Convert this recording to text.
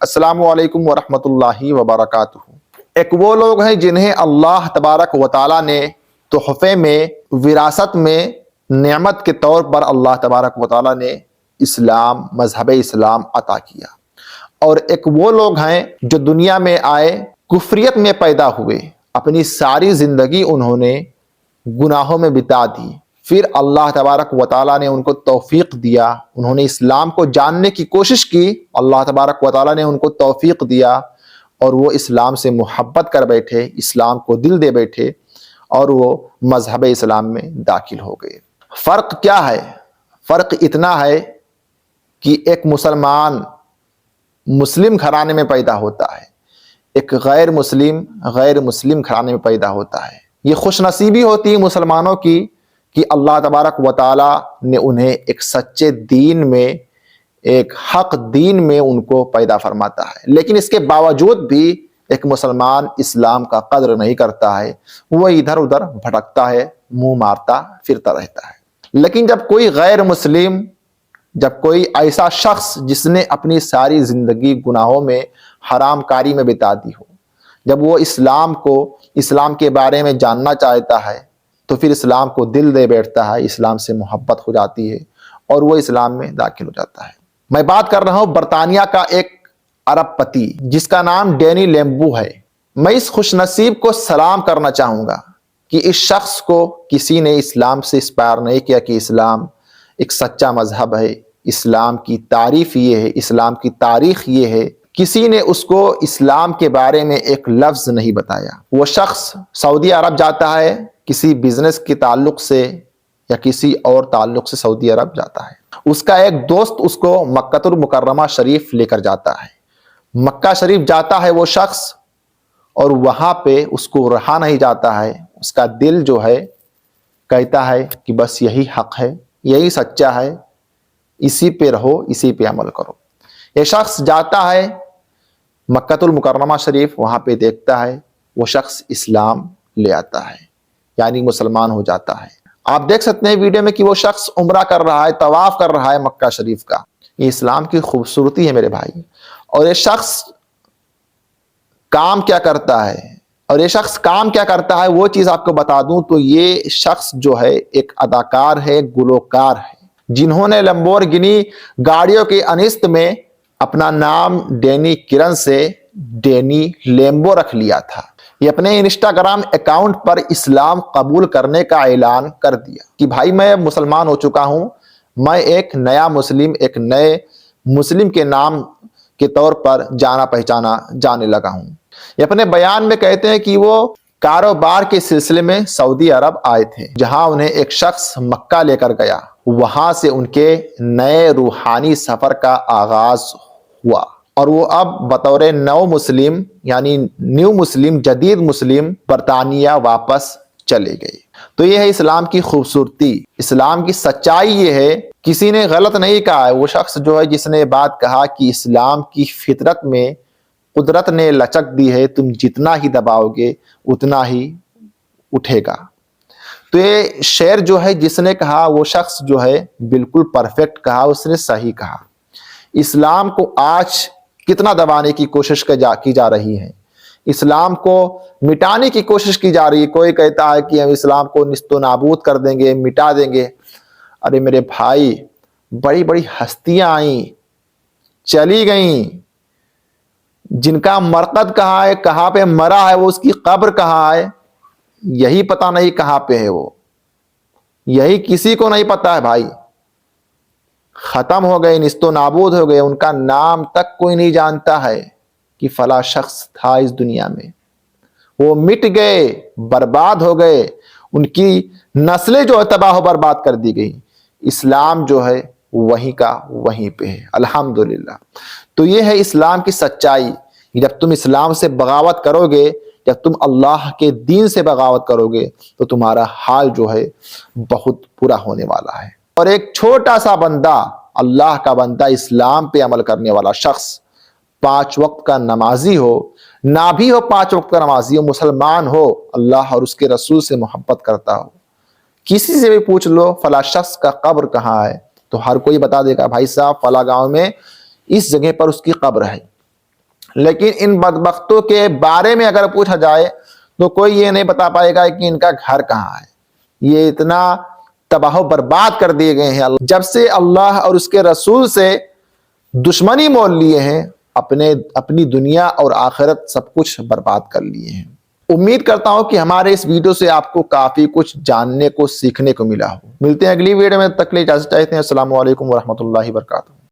السلام علیکم ورحمۃ اللہ وبرکاتہ۔ ایک وہ لوگ ہیں جنہیں اللہ تبارک و تعالیٰ نے تحفے میں، وراثت میں، نعمت کے طور پر اللہ تبارک و تعالیٰ نے اسلام، مذہب اسلام عطا کیا، اور ایک وہ لوگ ہیں جو دنیا میں آئے، کفریت میں پیدا ہوئے، اپنی ساری زندگی انہوں نے گناہوں میں بتا دی، پھر اللہ تبارک و تعالیٰ نے ان کو توفیق دیا، انہوں نے اسلام کو جاننے کی کوشش کی، اللہ تبارک و تعالیٰ نے ان کو توفیق دیا اور وہ اسلام سے محبت کر بیٹھے، اسلام کو دل دے بیٹھے اور وہ مذہب اسلام میں داخل ہو گئے۔ فرق کیا ہے؟ فرق اتنا ہے کہ ایک مسلمان مسلم گھرانے میں پیدا ہوتا ہے، ایک غیر مسلم گھرانے میں پیدا ہوتا ہے۔ یہ خوش نصیبی ہوتی ہے مسلمانوں کی کہ اللہ تبارک و تعالیٰ نے انہیں ایک سچے دین میں، ایک حق دین میں ان کو پیدا فرماتا ہے، لیکن اس کے باوجود بھی ایک مسلمان اسلام کا قدر نہیں کرتا ہے، وہ ادھر ادھر بھٹکتا ہے، منہ مارتا پھرتا رہتا ہے۔ لیکن جب کوئی غیر مسلم، جب کوئی ایسا شخص جس نے اپنی ساری زندگی گناہوں میں، حرام کاری میں بتا دی ہو، جب وہ اسلام کے بارے میں جاننا چاہتا ہے تو پھر اسلام کو دل دے بیٹھتا ہے، اسلام سے محبت ہو جاتی ہے اور وہ اسلام میں داخل ہو جاتا ہے۔ میں بات کر رہا ہوں برطانیہ کا ایک عرب پتی جس کا نام ڈینی لیمبو ہے۔ میں اس خوش نصیب کو سلام کرنا چاہوں گا کہ اس شخص کو کسی نے اسلام سے انسپائر نہیں کیا کہ اسلام ایک سچا مذہب ہے، اسلام کی تعریف یہ ہے، اسلام کی تاریخ یہ ہے، کسی نے اس کو اسلام کے بارے میں ایک لفظ نہیں بتایا۔ وہ شخص سعودی عرب جاتا ہے کسی بزنس کے تعلق سے یا کسی اور تعلق سے سعودی عرب جاتا ہے، اس کا ایک دوست اس کو مکہ المکرمہ شریف لے کر جاتا ہے۔ مکہ شریف جاتا ہے وہ شخص اور وہاں پہ اس کو رہا نہیں جاتا ہے، اس کا دل جو ہے کہتا ہے کہ بس یہی حق ہے، یہی سچا ہے، اسی پہ رہو، اسی پہ عمل کرو۔ یہ شخص جاتا ہے مکہ المکرمہ شریف، وہاں پہ دیکھتا ہے، وہ شخص اسلام لے آتا ہے، یعنی مسلمان ہو جاتا ہے۔ آپ دیکھ سکتے ہیں ویڈیو میں کہ وہ شخص عمرہ کر رہا ہے، طواف کر رہا ہے مکہ شریف کا۔ یہ اسلام کی خوبصورتی ہے میرے بھائی۔ اور یہ شخص کام کیا کرتا ہے، وہ چیز آپ کو بتا دوں تو یہ شخص جو ہے ایک اداکار ہے، گلوکار ہے، جنہوں نے لمبورگینی گاڑیوں کی انست میں اپنا نام ڈینی کرن سے ڈینی لیمبو رکھ لیا تھا۔ یہ اپنے انسٹاگرام اکاؤنٹ پر اسلام قبول کرنے کا اعلان کر دیا کہ بھائی میں مسلمان ہو چکا ہوں، میں ایک نئے مسلم کے نام کے طور پر جانا پہچانا جانے لگا ہوں۔ یہ اپنے بیان میں کہتے ہیں کہ وہ کاروبار کے سلسلے میں سعودی عرب آئے تھے، جہاں انہیں ایک شخص مکہ لے کر گیا، وہاں سے ان کے نئے روحانی سفر کا آغاز ہوا اور وہ اب بطور نو مسلم، یعنی نیو مسلم، جدید مسلم برطانیہ واپس چلے گئے۔ تو یہ ہے اسلام کی خوبصورتی، اسلام کی سچائی یہ ہے، کسی نے غلط نہیں کہا ہے۔ وہ شخص جو ہے جس نے بات کہا کہ اسلام کی فطرت میں قدرت نے لچک دی ہے، تم جتنا ہی دباؤ گے اتنا ہی اٹھے گا۔ تو یہ شعر جو ہے جس نے کہا وہ شخص جو ہے بالکل پرفیکٹ کہا، اس نے صحیح کہا۔ اسلام کو آج کتنا دبانے کی کوشش کی جا رہی ہے، اسلام کو مٹانے کی کوشش کی جا رہی ہے۔ کوئی کہتا ہے کہ ہم اسلام کو نیست و نابود کر دیں گے، مٹا دیں گے۔ ارے میرے بھائی، بڑی بڑی ہستیاں آئیں، چلی گئیں، جن کا مرقد کہاں ہے، کہاں پہ مرا ہے، وہ اس کی قبر کہاں ہے، یہی پتہ نہیں کہاں پہ ہے وہ، یہی کسی کو نہیں پتہ ہے بھائی۔ ختم ہو گئے، نیست و نابود ہو گئے، ان کا نام تک کوئی نہیں جانتا ہے کہ فلاں شخص تھا اس دنیا میں۔ وہ مٹ گئے، برباد ہو گئے، ان کی نسلیں جو ہے تباہ و برباد کر دی گئی۔ اسلام جو ہے وہیں کا وہیں پہ ہے، الحمدللہ۔ تو یہ ہے اسلام کی سچائی۔ جب تم اسلام سے بغاوت کرو گے، جب تم اللہ کے دین سے بغاوت کرو گے تو تمہارا حال جو ہے بہت برا ہونے والا ہے۔ اور ایک چھوٹا سا بندہ، اللہ کا بندہ، اسلام پہ عمل کرنے والا شخص، 5 وقت کا نمازی ہو، نہ بھی ہو 5 وقت کا نمازی ہو، مسلمان ہو، اللہ اور اس کے رسول سے محبت کرتا ہو، کسی سے بھی پوچھ لو فلاں شخص کا قبر کہاں ہے تو ہر کوئی بتا دے گا بھائی صاحب فلاں گاؤں میں اس جگہ پر اس کی قبر ہے۔ لیکن ان بدبختوں کے بارے میں اگر پوچھا جائے تو کوئی یہ نہیں بتا پائے گا کہ ان کا گھر کہاں ہے. یہ اتنا تباہ و برباد کر دیے گئے ہیں. جب سے اللہ اور اس کے رسول سے دشمنی مول لیے ہیں، اپنی دنیا اور آخرت سب کچھ برباد کر لیے ہیں. امید کرتا ہوں کہ ہمارے اس ویڈیو سے آپ کو کافی کچھ جاننے کو، سیکھنے کو ملا ہو. ملتے ہیں اگلی ویڈیو میں، تب تک کے لیے اجازت چاہتے ہیں. السلام علیکم ورحمۃ اللہ وبرکاتہ.